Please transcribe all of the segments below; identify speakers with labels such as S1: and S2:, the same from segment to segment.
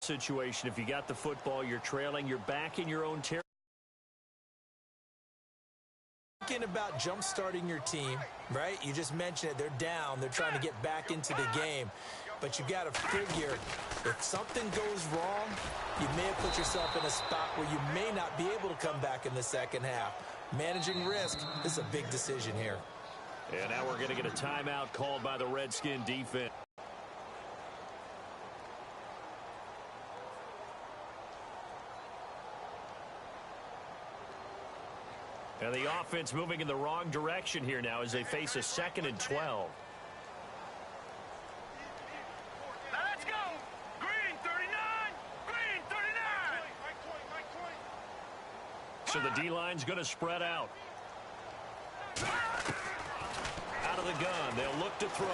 S1: situation, if you got the football, you're trailing, you're back in your own territory.
S2: Thinking about jump-starting your team, right? You just mentioned it. They're down. They're trying to get back into the game. But you got to figure if something goes wrong, you may have put yourself in a spot where you may not be able to come back in the second half. Managing risk, this is a big decision here.
S1: And now we're going to get a timeout called by the Redskin defense. And the offense moving in the wrong direction here now as they face a 2nd and 12.
S3: Now let's go. Green 39. Green 39.
S1: So the D-line's going to spread out. Out of the gun. They'll look to throw.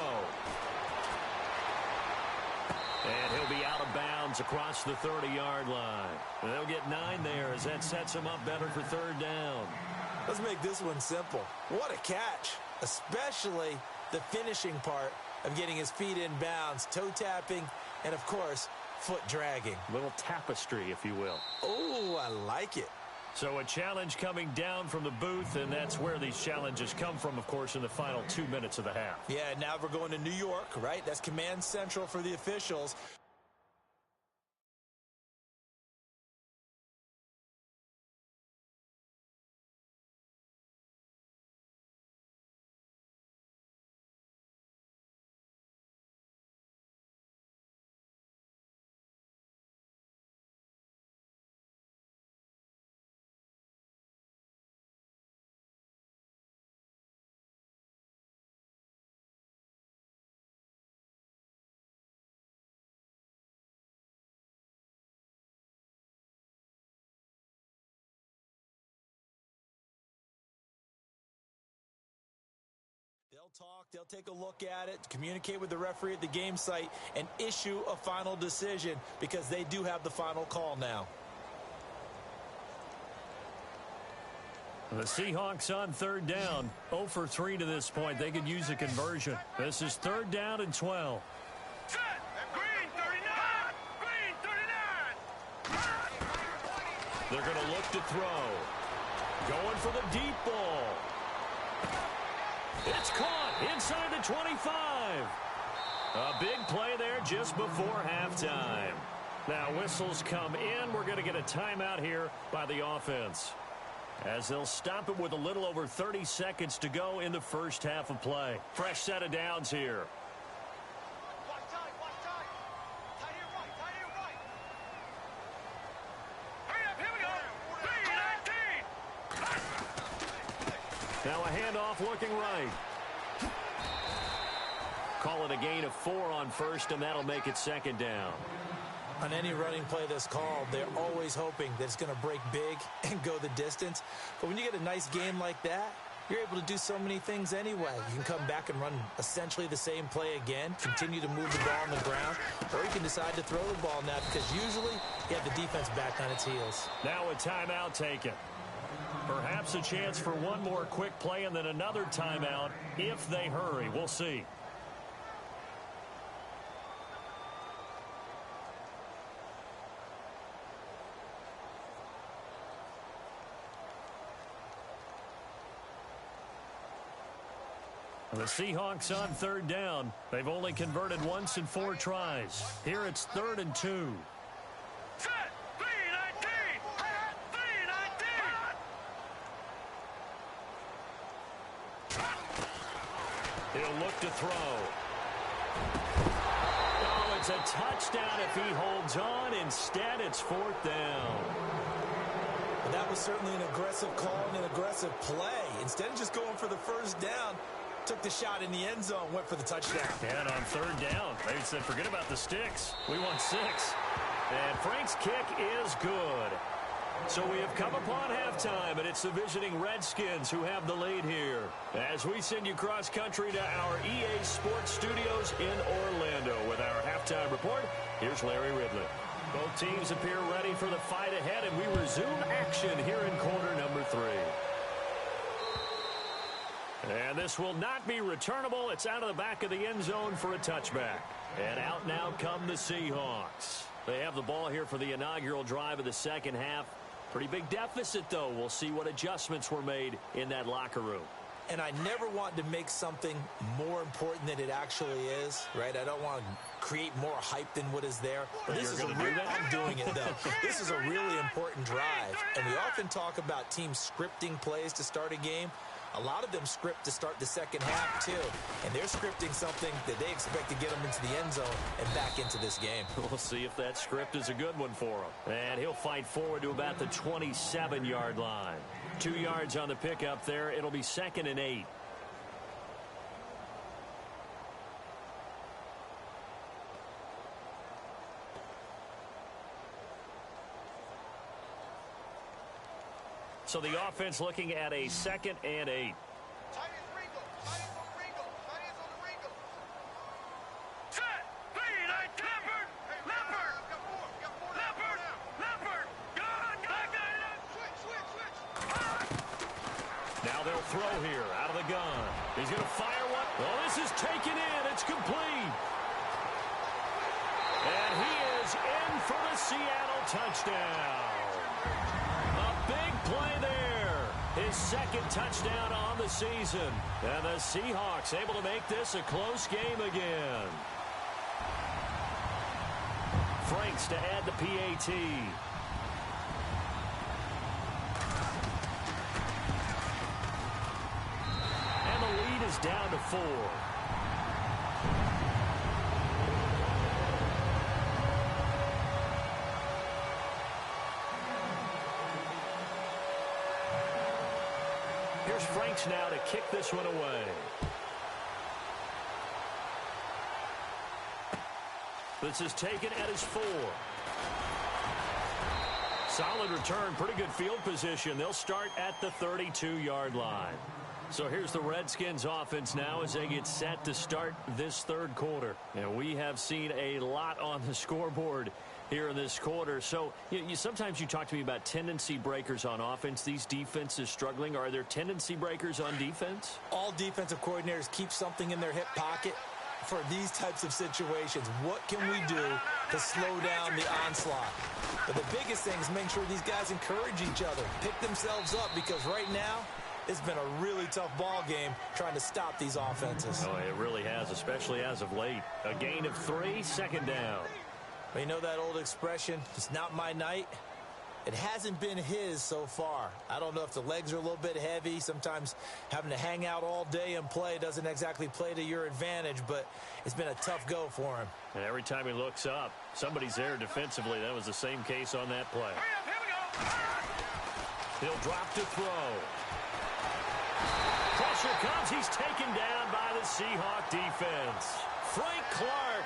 S1: And he'll be out of bounds across the 30-yard line. And they'll get 9 there as that sets him up better for 3rd down.
S2: Let's make this one simple. What a catch, especially the finishing part of getting his feet in bounds, toe tapping, and, of course, foot dragging.
S1: Little tapestry, if you will.
S2: Oh, I like it.
S1: So a challenge coming down from the booth, and that's where these challenges come from, of course, in the final 2 minutes of the half.
S2: Yeah, now we're going to New York, right? That's command central for the officials. They'll talk, they'll take a look at it, communicate with the referee at the game site, and issue a final decision because they do have the final call now.
S1: The Seahawks on 3rd down, 0 for 3 to this point. They could use a conversion. This is 3rd down and 12.
S3: Set. Green 39. Green 39.
S1: They're going to look to throw. Going for the deep ball. It's caught inside the 25. A big play there just before halftime. Now whistles come in. We're going to get a timeout here by the offense, as they'll stop it with a little over 30 seconds to go in the first half of play. Fresh set of downs here. Now a handoff looking right. Call it a gain of 4 on 1st, and that'll make it 2nd down.
S2: On any running play that's called, they're always hoping that it's going to break big and go the distance. But when you get a nice game like that, you're able to do so many things anyway. You can come back and run essentially the same play again, continue to move the ball on the ground, or you can decide to throw the ball now because usually you have the defense back on its heels.
S1: Now a timeout taken. Perhaps a chance for one more quick play and then another timeout if they hurry. We'll see. The Seahawks on 3rd down. They've only converted once in 4 tries. Here it's 3rd and 2.
S3: Set. 319. 319.
S1: He'll look to throw. Oh, it's a touchdown if he holds on. Instead, it's 4th down.
S2: Well, that was certainly an aggressive call and an aggressive play. Instead of just going for the first down, took the shot in the end zone, went for the touchdown.
S1: And on 3rd down, they said, forget about the sticks. We want 6. And Frank's kick is good. So we have come upon halftime, and it's the visiting Redskins who have the lead here. As we send you cross-country to our EA Sports Studios in Orlando with our halftime report, here's Larry Ridley. Both teams appear ready for the fight ahead, and we resume action here in quarter number 3. And this will not be returnable. It's out of the back of the end zone for a touchback. And out now come the Seahawks. They have the ball here for the inaugural drive of the second half. Pretty big deficit, though. We'll see what adjustments were made in that locker room.
S2: And I never want to make something more important than it actually is, right? I don't want to create more hype than what is there. But this is a real, I'm doing it, though. This is a really important drive. And we often talk about teams scripting plays to start a game. A lot of them script to start the second half, too. And they're scripting something that they expect to get them into the end zone and back into this game.
S1: We'll see if that script is a good one for him. And he'll fight forward to about the 27-yard line. 2 yards on the pickup there. It'll be 2nd and 8. So the offense looking at a 2nd and 8. Now they'll throw here out of the gun. He's going to fire one. Oh, this is taken in. It's complete. And he is in for the Seattle touchdown. A big play there. His 2nd touchdown on the season. And the Seahawks able to make this a close game again. Franks to add the PAT. And the lead is down to 4. Here's Franks now to kick this one away. This is taken at his 4. Solid return, pretty good field position. They'll start at the 32-yard line. So here's the Redskins offense now as they get set to start this third quarter. And we have seen a lot on the scoreboard here in this quarter. So sometimes you talk to me about tendency breakers on offense. These defenses struggling. Are there tendency breakers on defense?
S2: All defensive coordinators keep something in their hip pocket for these types of situations. What can we do to slow down the onslaught? But the biggest thing is make sure these guys encourage each other, pick themselves up, because right now it's been a really tough ball game trying to stop these offenses.
S1: Oh, it really has, especially as of late. A gain of 3, 2nd down.
S2: But you know that old expression, it's not my night? It hasn't been his so far. I don't know if the legs are a little bit heavy. Sometimes having to hang out all day and play doesn't exactly play to your advantage, but it's been a tough go for him.
S1: And every time he looks up, somebody's there defensively. That was the same case on that play. He'll drop to throw. Pressure comes. He's taken down by the Seahawk defense. Frank Clark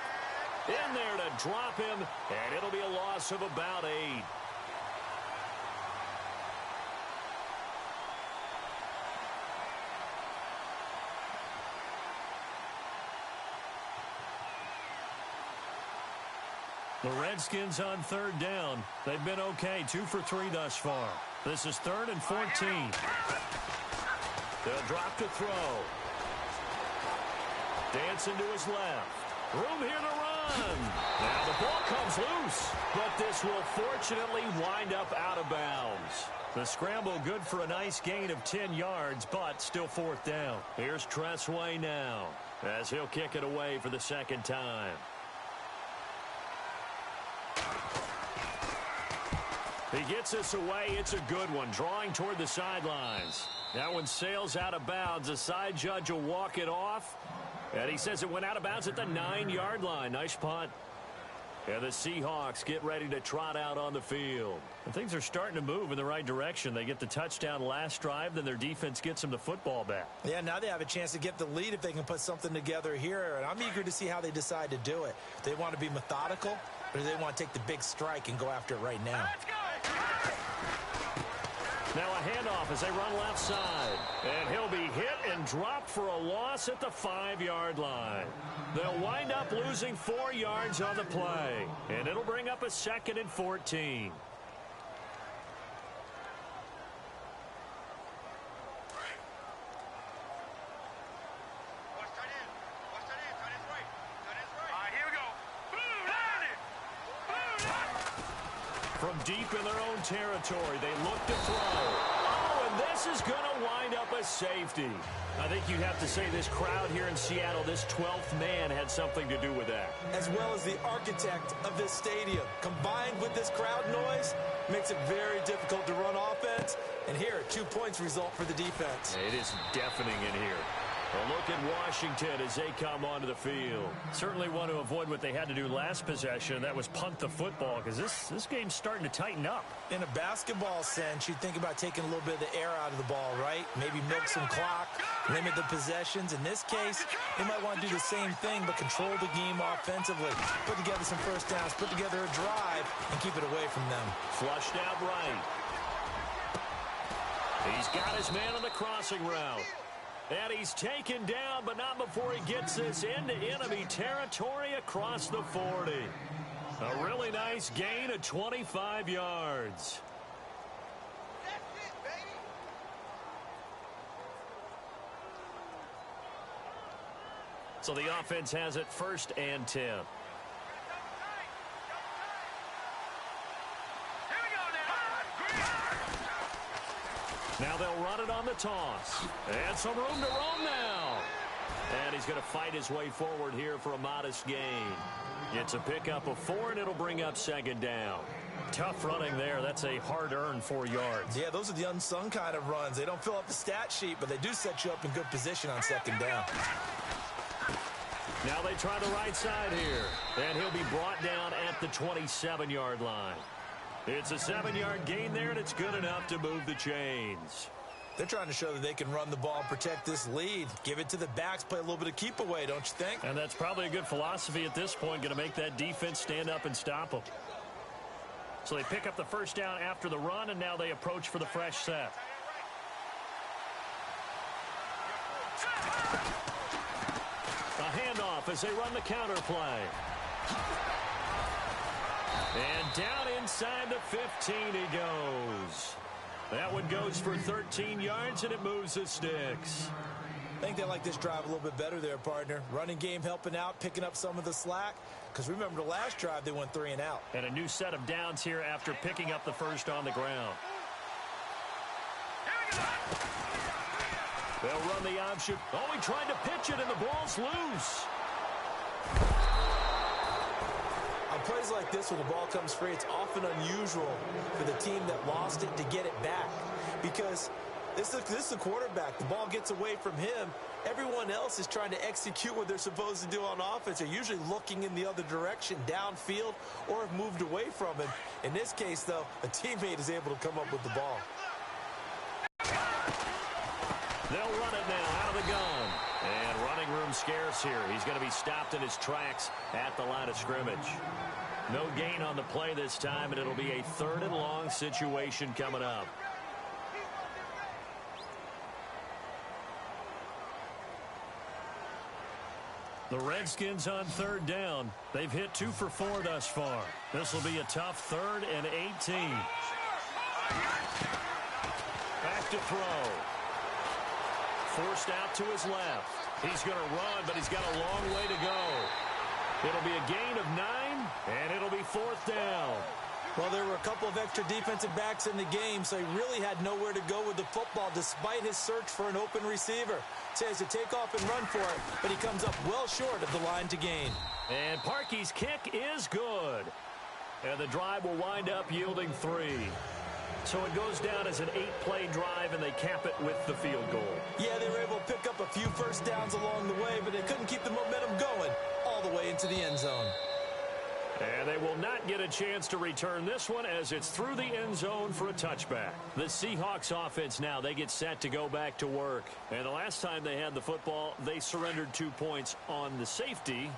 S1: in there to drop him, and it'll be a loss of about 8. The Redskins on 3rd down. They've been okay, 2 for 3 thus far. This is 3rd and 14. They'll drop to throw. Dancing to his left. Room here to run. Now the ball comes loose, but this will fortunately wind up out of bounds. The scramble good for a nice gain of 10 yards, but still 4th down. Here's Tressway now as he'll kick it away for the 2nd time. He gets this away. It's a good one. Drawing toward the sidelines. That one sails out of bounds. The side judge will walk it off. And he says it went out of bounds at the 9-yard line. Nice punt. And the Seahawks get ready to trot out on the field. And things are starting to move in the right direction. They get the touchdown last drive, then their defense gets them the football back. Yeah, now they have a chance to get the lead if they can put something together here. And I'm eager to see how they decide to do it. They want to be methodical, or do they want to take the big strike and go after it right now? Now a handoff as they run left side. And he'll be hit and dropped for a loss at the 5-yard line. They'll wind up losing 4 yards on the play. And it'll bring up a 2nd and 14. From deep in their own territory, they look to throw. Oh, and this is going to wind up a safety. I think you have to say this crowd here in Seattle, this 12th man had something to do with that.
S2: As well as the architect of this stadium, combined with this crowd noise, makes it very difficult to run offense. And here, 2 points result for the defense.
S1: It is deafening in here. A look at Washington as they come onto the field. Certainly want to avoid what they had to do last possession. That was punt the football, because this game's starting to tighten up.
S2: In a basketball sense, you think about taking a little bit of the air out of the ball, right? Maybe milk some clock, limit the possessions. In this case, they might want to do the same thing, but control the game offensively. Put together some first downs, put together a drive, and keep it away from them.
S1: Flushed out right. He's got his man on the crossing route. And he's taken down, but not before he gets this into enemy territory across the 40. A really nice gain of 25 yards.
S3: That's it, baby.
S1: So the offense has it 1st and 10.
S3: Here we go now.
S1: Now they'll run it on the toss. And some room to roam now. And he's going to fight his way forward here for a modest gain. It's a pickup of 4, and it'll bring up 2nd down. Tough running there. That's a hard-earned 4 yards.
S2: Yeah, those are the unsung kind of runs. They don't fill up the stat sheet, but they do set you up in good position on 2nd down.
S1: Now they try the right side here. And he'll be brought down at the 27-yard line. It's a 7-yard gain there, and it's good enough to move the chains.
S2: They're trying to show that they can run the ball and protect this lead. Give it to the backs, play a little bit of keep away, don't you think?
S1: And that's probably a good philosophy at this point, going to make that defense stand up and stop them. So they pick up the first down after the run, and now they approach for the fresh set. A handoff as they run the counter play. And down inside the 15 he goes. That one goes for 13 yards, and it moves the sticks.
S2: I think they like this drive a little bit better there, partner. Running game helping out, picking up some of the slack. Because remember, the last drive, they went 3 and out.
S1: And a new set of downs here after picking up the first on the ground. They'll run the option. Oh, he tried to pitch it, and the ball's loose.
S2: On plays like this, when the ball comes free, it's often unusual for the team that lost it to get it back. Because this is the quarterback. The ball gets away from him. Everyone else is trying to execute what they're supposed to do on offense. They're usually looking in the other direction, downfield, or have moved away from him. In this case, though, a teammate is able to come up with the ball.
S1: They'll run it now out of the gun. And running room scarce here. He's going to be stopped in his tracks at the line of scrimmage. No gain on the play this time, and it'll be a 3rd and long situation coming up. The Redskins on 3rd down. They've hit 2 for 4 thus far. This will be a tough 3rd and 18. Back to throw. Forced out to his left. He's going to run, but he's got a long way to go. It'll be a gain of 9, and it'll be 4th down.
S2: Well, there were a couple of extra defensive backs in the game, so he really had nowhere to go with the football despite his search for an open receiver. Says to take off and run for it, but he comes up well short of the line to gain.
S1: And Parkey's kick is good. And the drive will wind up yielding 3. So it goes down as an 8-play drive, and they cap it with the field goal.
S2: Yeah, they were able to pick up a few first downs along the way, but they couldn't keep the momentum going all the way into the end zone.
S1: And they will not get a chance to return this one as it's through the end zone for a touchback. The Seahawks offense now, they get set to go back to work. And the last time they had the football, they surrendered 2 points on the safety.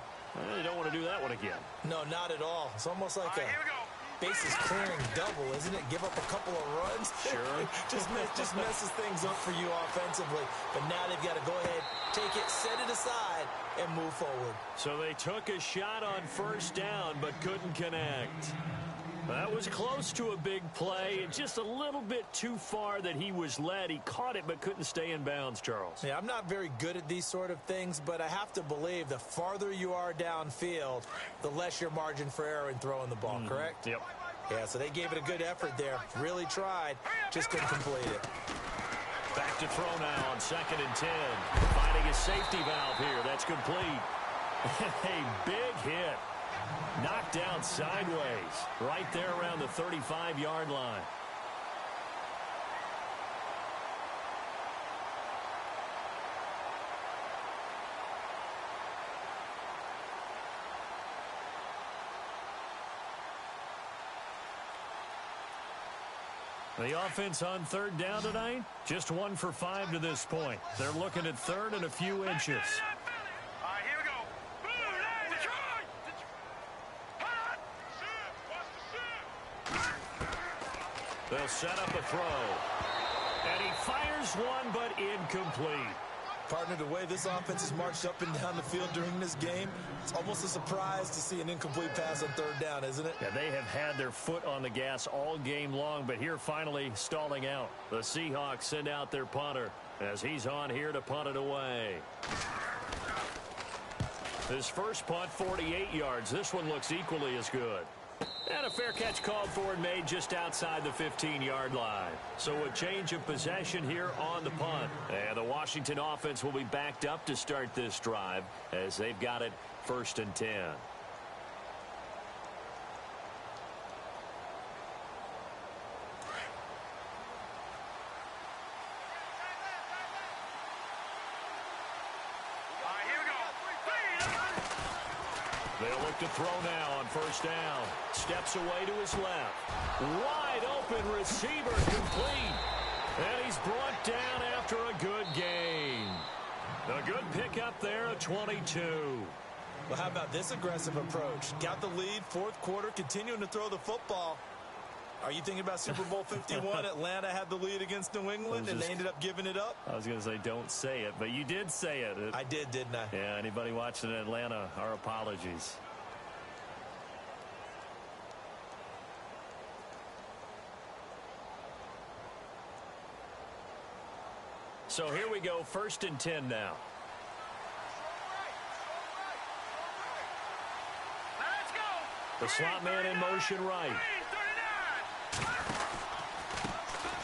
S1: They don't want to do that one again.
S2: No, not at all. It's almost like
S3: Here we go.
S2: bases clearing double, isn't it? Give up a couple of runs.
S1: Sure.
S2: just messes things up for you offensively. But now they've got to go ahead, take it, set it aside, and move forward.
S1: So they took a shot on first down but couldn't connect. That was close to a big play. Just a little bit too far that he was led. He caught it but couldn't stay in bounds, Charles.
S2: Yeah, I'm not very good at these sort of things, but I have to believe the farther you are downfield, the less your margin for error in throwing the ball, correct?
S1: Yep.
S2: Yeah, so they gave it a good effort there. Really tried. Just couldn't complete it.
S1: Back to throw now on 2nd and 10. Finding a safety valve here. That's complete. A big hit. Knocked down sideways. Right there around the 35-yard line. The offense on 3rd down tonight, just 1 for 5 to this point. They're looking at 3rd and a few inches.
S3: All right, here we go.
S1: They'll set up a throw. And he fires one, but incomplete.
S2: Partner, the way this offense has marched up and down the field during this game, it's almost a surprise to see an incomplete pass on 3rd down, isn't it?
S1: Yeah, they have had their foot on the gas all game long, but here finally stalling out. The Seahawks send out their punter as he's on here to punt it away. His first punt, 48 yards. This one looks equally as good. And a fair catch called for and made just outside the 15-yard line. So a change of possession here on the punt. And the Washington offense will be backed up to start this drive as they've got it 1st and 10. They'll look to throw now on 1st down. Steps away to his left. Wide open receiver complete. And he's brought down after a good gain. A good pickup there at 22.
S2: Well, how about this aggressive approach? Got the lead, 4th quarter, continuing to throw the football. Are you thinking about Super Bowl 51? Atlanta had the lead against New England, and they ended up giving it up?
S1: I was going to say don't say it, but you did say it.
S2: I did, didn't I?
S1: Yeah, anybody watching in Atlanta, our apologies. So here we go, 1st and 10 now.
S3: Let's go.
S1: The slot man in motion right.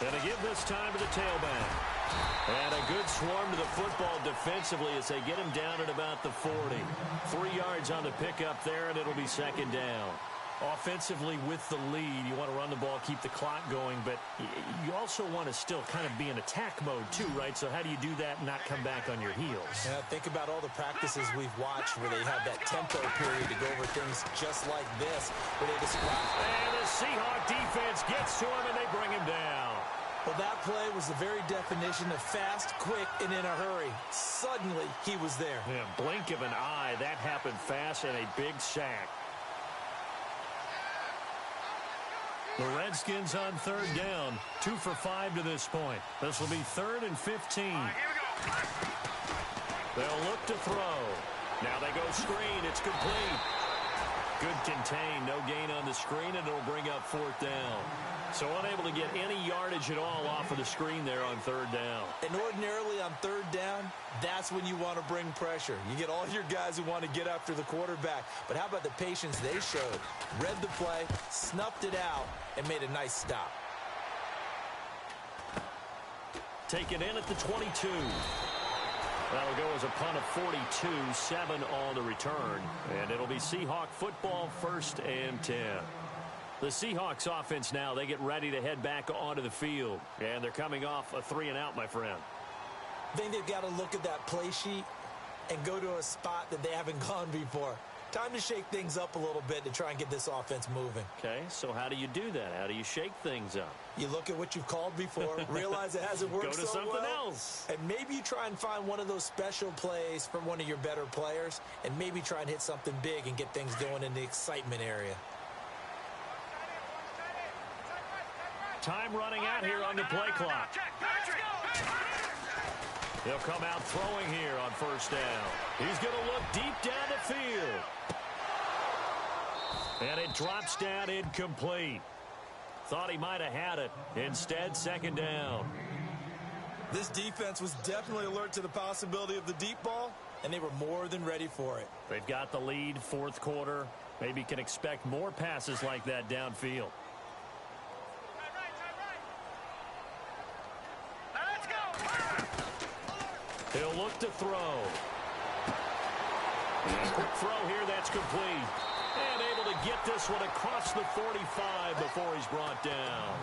S1: And to give this time to the tailback. And a good swarm to the football defensively as they get him down at about the 40. 3 yards on the pickup there, and it'll be 2nd down. Offensively with the lead, you want to run the ball, keep the clock going, but you also want to still kind of be in attack mode too, right? So how do you do that and not come back on your heels?
S2: Yeah, think about all the practices we've watched where they have that tempo period to go over things just like this, where they describe.
S1: And the Seahawk defense gets to him, and they bring him down.
S2: Well, that play was the very definition of fast, quick, and in a hurry. Suddenly, he was there.
S1: Yeah, blink of an eye, that happened fast, and a big sack. The Redskins on 3rd down, 2 for 5 to this point. This will be 3rd and 15.
S3: Here we go.
S1: They'll look to throw. Now they go screen. It's complete. Good contain. No gain on the screen, and it'll bring up 4th down. So unable to get any yardage at all off of the screen there on 3rd down.
S2: And ordinarily on 3rd down, that's when you want to bring pressure. You get all your guys who want to get after the quarterback. But how about the patience they showed? Read the play, snuffed it out, and made a nice stop.
S1: Taken in at the 22. That'll go as a punt of 42, 7 on the return. And it'll be Seahawk football, 1st and 10. The Seahawks offense now, they get ready to head back onto the field. And they're coming off a 3-and-out, my friend.
S2: I think they've got to look at that play sheet and go to a spot that they haven't gone before. Time to shake things up a little bit to try and get this offense moving.
S1: Okay, so how do you do that? How do you shake things up?
S2: You look at what you've called before, realize it hasn't worked so well.
S1: Go to something else.
S2: And maybe you try and find one of those special plays from one of your better players, and maybe try and hit something big and get things going in the excitement area.
S1: Time running out here on the play clock. He'll come out throwing here on 1st down. He's going to look deep down the field. And it drops down incomplete. Thought he might have had it. Instead, 2nd down.
S2: This defense was definitely alert to the possibility of the deep ball, and they were more than ready for it.
S1: They've got the lead, 4th quarter. Maybe can expect more passes like that downfield. He'll look to throw. Quick throw here, that's complete. And able to get this one across the 45 before he's brought down.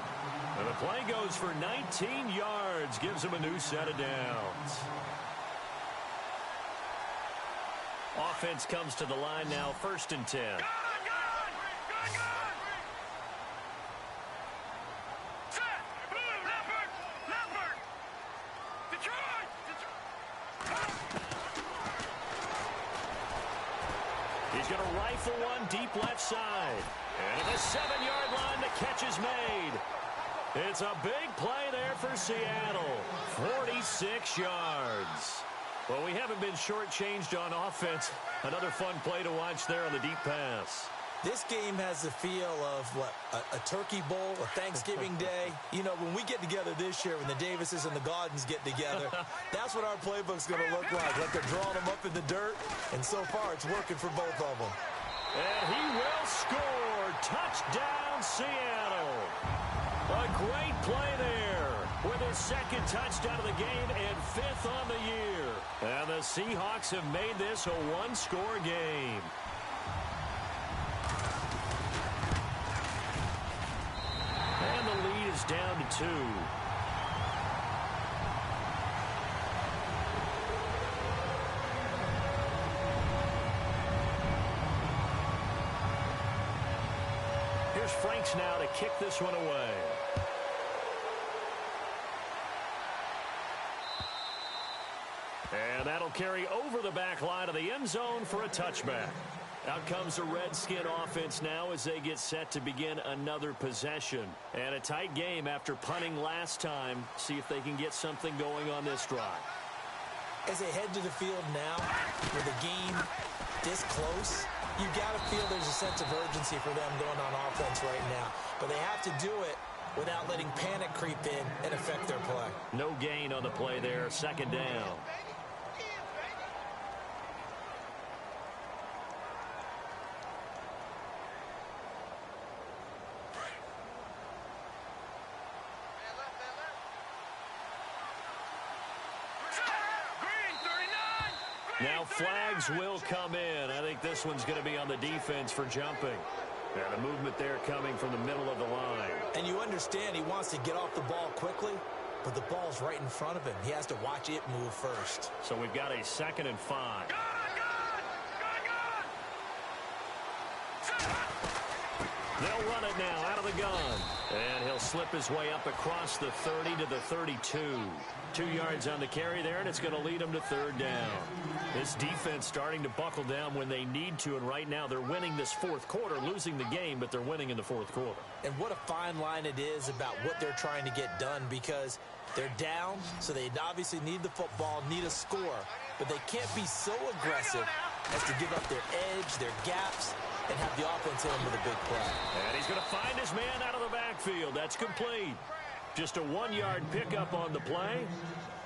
S1: And the play goes for 19 yards, gives him a new set of downs. Offense comes to the line now, 1st and 10.
S3: Good. Set. Leopard. Detroit.
S1: He's going to rifle one deep left side. And at the 7-yard line, the catch is made. It's a big play there for Seattle. 46 yards. Well, we haven't been shortchanged on offense. Another fun play to watch there on the deep pass.
S2: This game has the feel of, a turkey bowl, a Thanksgiving day. You know, when we get together this year, when the Davises and the Gaudens get together, that's what our playbook's going to look like they're drawing them up in the dirt, and so far it's working for both of them.
S1: And he will score. Touchdown, Seattle. A great play there with his 2nd touchdown of the game and 5th on the year. And the Seahawks have made this a one-score game. And the lead is down to 2. Here's Franks now to kick this one away. And that'll carry over the back line of the end zone for a touchback. Out comes the Redskin offense now as they get set to begin another possession. And a tight game after punting last time. See if they can get something going on this drive.
S2: As they head to the field now, with the game this close, you got to feel there's a sense of urgency for them going on offense right now. But they have to do it without letting panic creep in and affect their play.
S1: No gain on the play there. 2nd down. Now flags will come in. I think this one's going to be on the defense for jumping. And the movement there coming from the middle of the line.
S2: And you understand he wants to get off the ball quickly, but the ball's right in front of him. He has to watch it move first.
S1: So we've got a 2nd and 5. They'll run it now out of the gun. And he'll slip his way up across the 30 to the 32. 2 yards on the carry there, and it's going to lead them to 3rd down. This defense starting to buckle down when they need to, and right now they're winning this 4th quarter, losing the game, but they're winning in the 4th quarter.
S2: And what a fine line it is about what they're trying to get done, because they're down, so they obviously need the football, need a score, but they can't be so aggressive as to give up their edge, their gaps, and have the offense hit him with a big play.
S1: And he's going to find his man out of the backfield. That's complete. Just a 1-yard pickup on the play,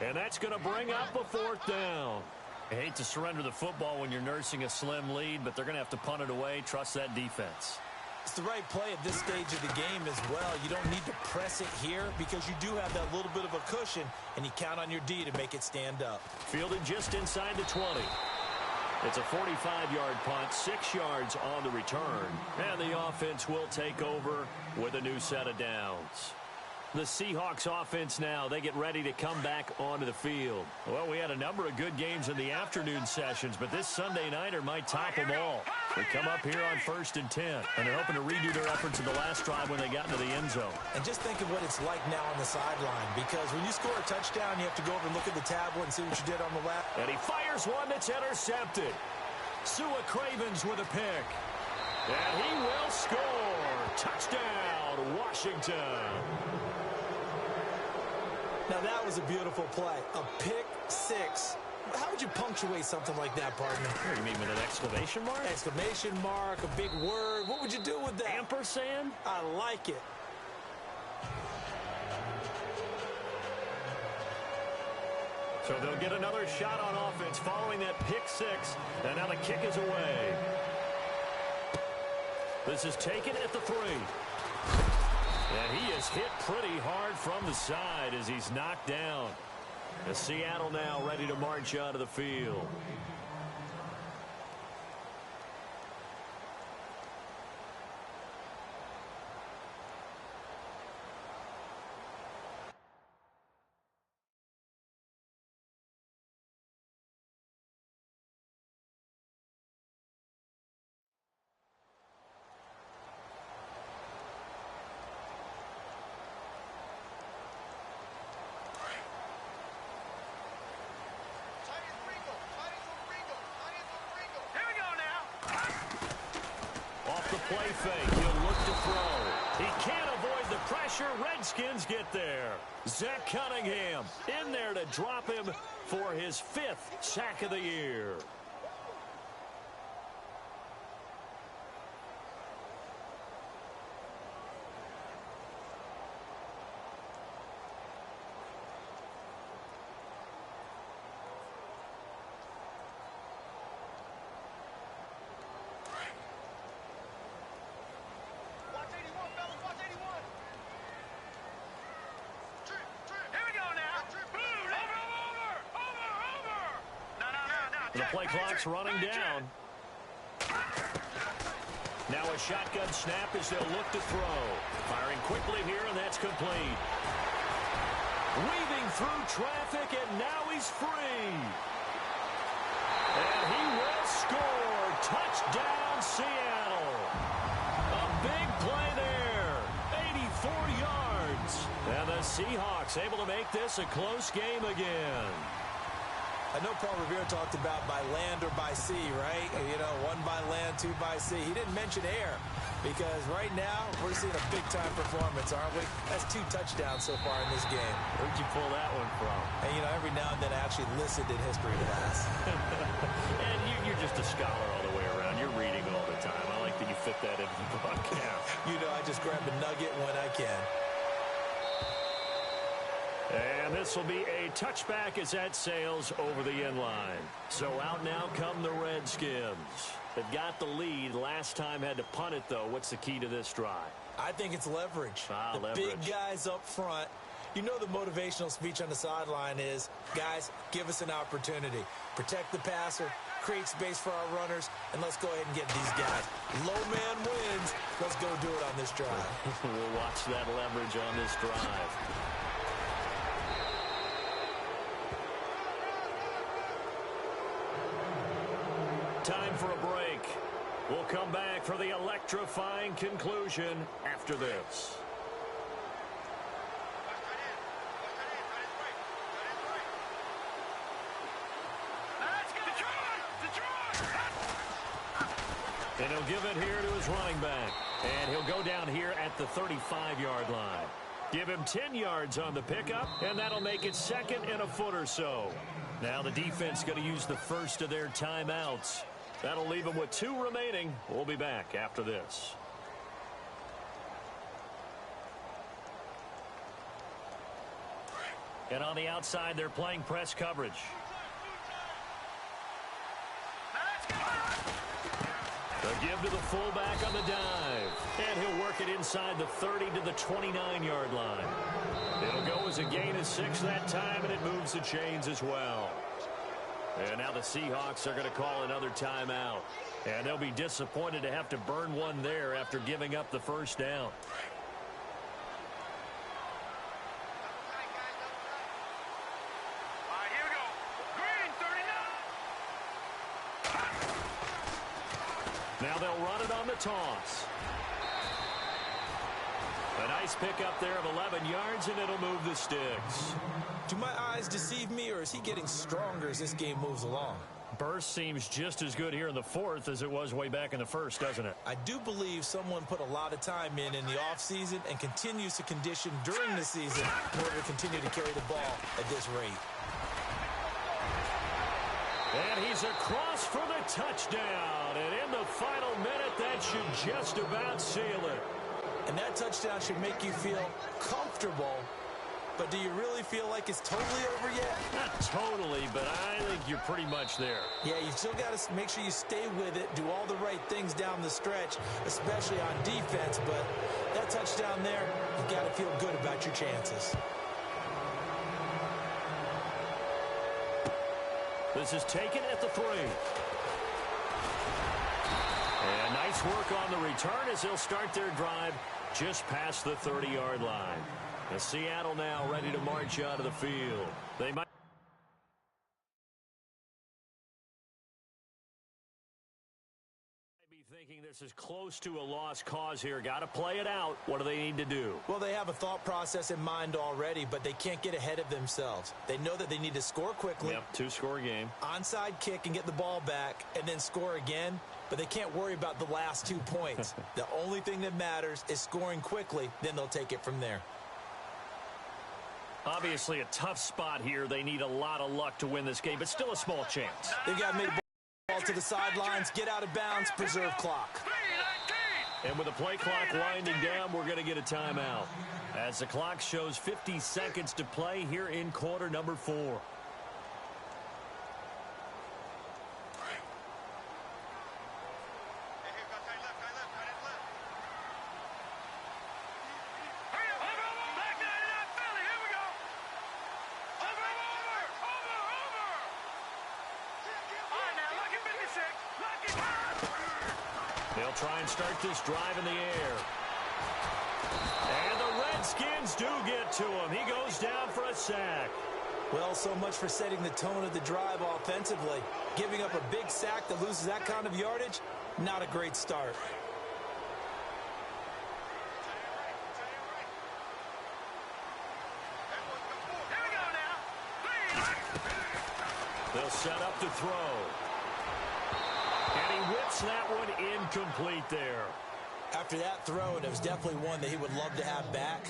S1: and that's going to bring up a 4th down. I hate to surrender the football when you're nursing a slim lead, but they're going to have to punt it away. Trust that defense.
S2: It's the right play at this stage of the game as well. You don't need to press it here because you do have that little bit of a cushion, and you count on your D to make it stand up.
S1: Fielded just inside the 20. It's a 45-yard punt, 6 yards on the return. And the offense will take over with a new set of downs. The Seahawks offense now, they get ready to come back onto the field. Well, we had a number of good games in the afternoon sessions, but this Sunday nighter might top them all. They come up here on 1st and 10, and they're hoping to redo their efforts in the last drive when they got into the end zone.
S2: And just think of what it's like now on the sideline, because when you score a touchdown, you have to go over and look at the tablet and see what you did on the left.
S1: And he fires one that's intercepted. Sua Cravens with a pick. And he will score. Touchdown, Washington.
S2: Now, that was a beautiful play. A pick six. How would you punctuate something like that, partner?
S1: You mean with an exclamation mark?
S2: Exclamation mark, a big word. What would you do with that?
S1: Ampersand?
S2: I like it.
S1: So they'll get another shot on offense following that pick six. And now the kick is away. This is taken at the 3. And he is hit pretty hard from the side as he's knocked down. As Seattle now ready to march onto the field. Play fake. He'll look to throw. He can't avoid the pressure. Redskins get there. Zach Cunningham in there to drop him for his 5th sack of the year. The play clock's running down. Now a shotgun snap as they'll look to throw. Firing quickly here, and that's complete. Weaving through traffic, and now he's free. And he will score. Touchdown, Seattle. A big play there. 84 yards. And the Seahawks able to make this a close game again.
S2: I know Paul Revere talked about by land or by sea, right? You know, 1 by land, 2 by sea. He didn't mention air because right now we're seeing a big-time performance, aren't we? That's 2 touchdowns so far in this game.
S1: Where'd you pull that one from?
S2: And, you know, every now and then I actually listened in history class.
S1: And you're just a scholar all the way around. You're reading all the time. I like that you fit that into the broadcast.
S2: You know, I just grab a nugget when I can.
S1: And this will be a touchback as that sails over the end line. So out now come the Redskins. They've got the lead. Last time had to punt it, though. What's the key to this drive?
S2: I think it's leverage. The
S1: leverage.
S2: Big guys up front. You know the motivational speech on the sideline is, guys, give us an opportunity. Protect the passer, create space for our runners, and let's go ahead and get these guys. Low man wins. Let's go do it on this drive.
S1: We'll watch that leverage on this drive. Time for a break. We'll come back for the electrifying conclusion after this. And he'll give it here to his running back. And he'll go down here at the 35-yard line. Give him 10 yards on the pickup, and that'll make it 2nd and a foot or so. Now the defense going to use the first of their timeouts. That'll leave them with 2 remaining. We'll be back after this. And on the outside, they're playing press coverage. They'll give to the fullback on the dive. And he'll work it inside the 30 to the 29-yard line. It'll go as a gain of 6 that time, and it moves the chains as well. And now the Seahawks are going to call another timeout. And they'll be disappointed to have to burn one there after giving up the first down.
S3: All right, here we go. Green, 39.
S1: Now they'll run it on the toss. A nice pickup there of 11 yards, and it'll move the sticks.
S2: Do my eyes deceive me, or is he getting stronger as this game moves along?
S1: Burst seems just as good here in the 4th as it was way back in the 1st, doesn't it?
S2: I do believe someone put a lot of time in the offseason and continues to condition during the season in order to continue to carry the ball at this rate.
S1: And he's across for the touchdown. And in the final minute, that should just about seal it.
S2: And that touchdown should make you feel comfortable. But do you really feel like it's totally over yet?
S1: Not totally, but I think you're pretty much there.
S2: Yeah, you still got to make sure you stay with it, do all the right things down the stretch, especially on defense. But that touchdown there, you got to feel good about your chances.
S1: This is taken at the 3. And nice work on the return as they'll start their drive just past the 30-yard line. And Seattle now ready to march out of the field. They might be thinking this is close to a lost cause here. Got to play it out. What do they need to do?
S2: Well, they have a thought process in mind already, but they can't get ahead of themselves. They know that they need to score quickly.
S1: Yep, 2-score game.
S2: Onside kick and get the ball back and then score again. But they can't worry about the last 2 points. The only thing that matters is scoring quickly. Then they'll take it from there.
S1: Obviously a tough spot here. They need a lot of luck to win this game, but still a small chance.
S2: They've got to make the ball to the sidelines, get out of bounds, preserve clock.
S1: And with the play clock winding down, we're going to get a timeout. As the clock shows 50 seconds to play here in quarter number 4.
S2: They'll try and start this drive in the air.
S1: And the Redskins do get to him. He goes down for a sack.
S2: Well, so much for setting the tone of the drive offensively. Giving up a big sack that loses that kind of yardage, not a great start.
S1: They'll set up to throw. And he whips that one incomplete there.
S2: After that throw, it was definitely one that he would love to have back.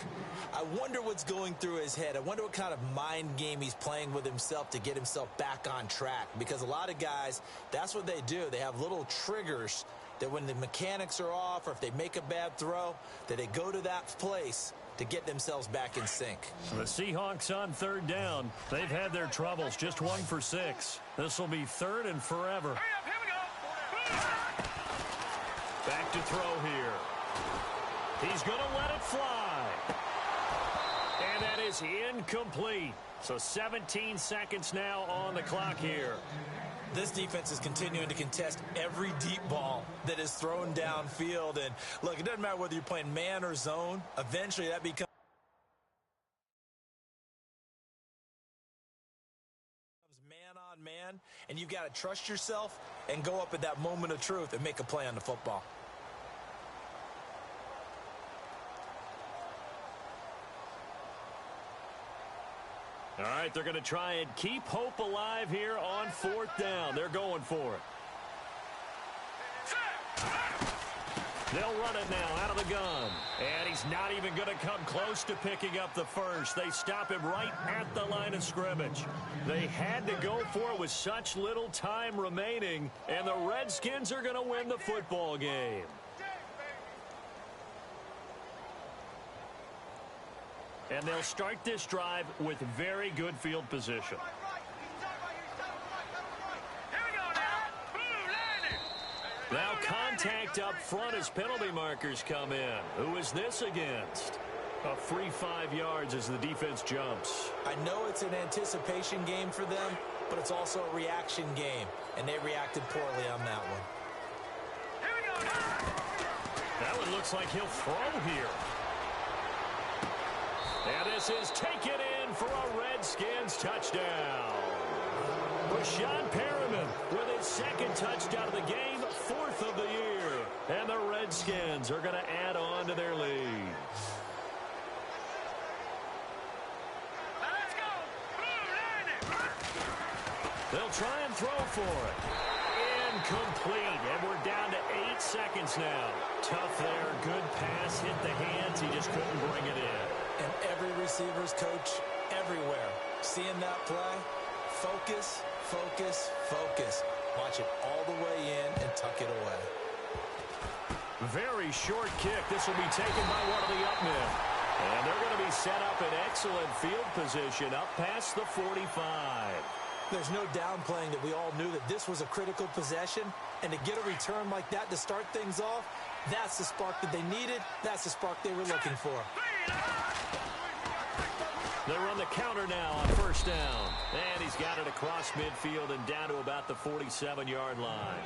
S2: I wonder what's going through his head. I wonder what kind of mind game he's playing with himself to get himself back on track. Because a lot of guys, that's what they do. They have little triggers that when the mechanics are off or if they make a bad throw, that they go to that place to get themselves back in sync.
S1: The Seahawks on third down. They've had their troubles. Just 1 for 6. This will be third and forever. Back to throw here. He's going to let it fly. And that is incomplete. So 17 seconds now on the clock here.
S2: This defense is continuing to contest every deep ball that is thrown downfield. And look, it doesn't matter whether you're playing man or zone. Eventually that becomes man on man. And you've got to trust yourself and go up at that moment of truth and make a play on the football.
S1: All right, they're going to try and keep hope alive here on 4th down. They're going for it. They'll run it now out of the gun. And he's not even going to come close to picking up the first. They stop him right at the line of scrimmage. They had to go for it with such little time remaining. And the Redskins are going to win the football game. And they'll start this drive with very good field position. Now contact up front as penalty markers come in. Who is this against? A free 5 yards as the defense jumps.
S2: I know it's an anticipation game for them, but it's also a reaction game, and they reacted poorly on that one.
S1: That one looks like he'll throw here. And this is taken in for a Redskins touchdown. Rashad Perriman with his 2nd touchdown of the game, 4th of the year. And the Redskins are going to add on to their lead. They'll try and throw for it. Incomplete. And we're down to 8 seconds now. Tough there. Good pass. Hit the hands. He just couldn't bring it in.
S2: And every receiver's coach everywhere. Seeing that play, focus, focus, focus. Watch it all the way in and tuck it away.
S1: Very short kick. This will be taken by one of the up men. And they're going to be set up in excellent field position up past the 45.
S2: There's no downplaying that we all knew that this was a critical possession. And to get a return like that to start things off, that's the spark that they needed. That's the spark they were looking for.
S1: They run the counter now on first down. And he's got it across midfield and down to about the 47-yard line.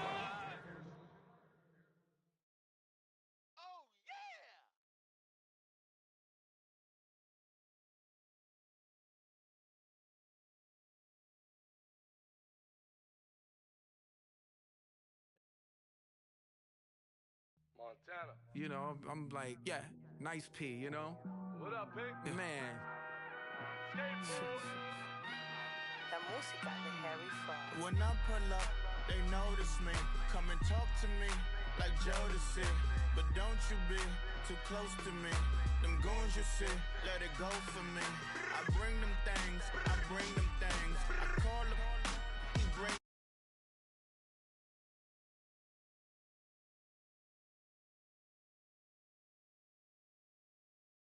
S3: Oh, yeah! Montana.
S4: You know, I'm like, yeah, nice P, you know?
S3: What up, Pink?
S4: Man.
S5: La música de Harry Fry.
S6: When I pull up, they notice me. Come and talk to me like Jodeci. But don't you be too close to me. Them goons you see, let it go for me. I bring them things, I bring them things. I call them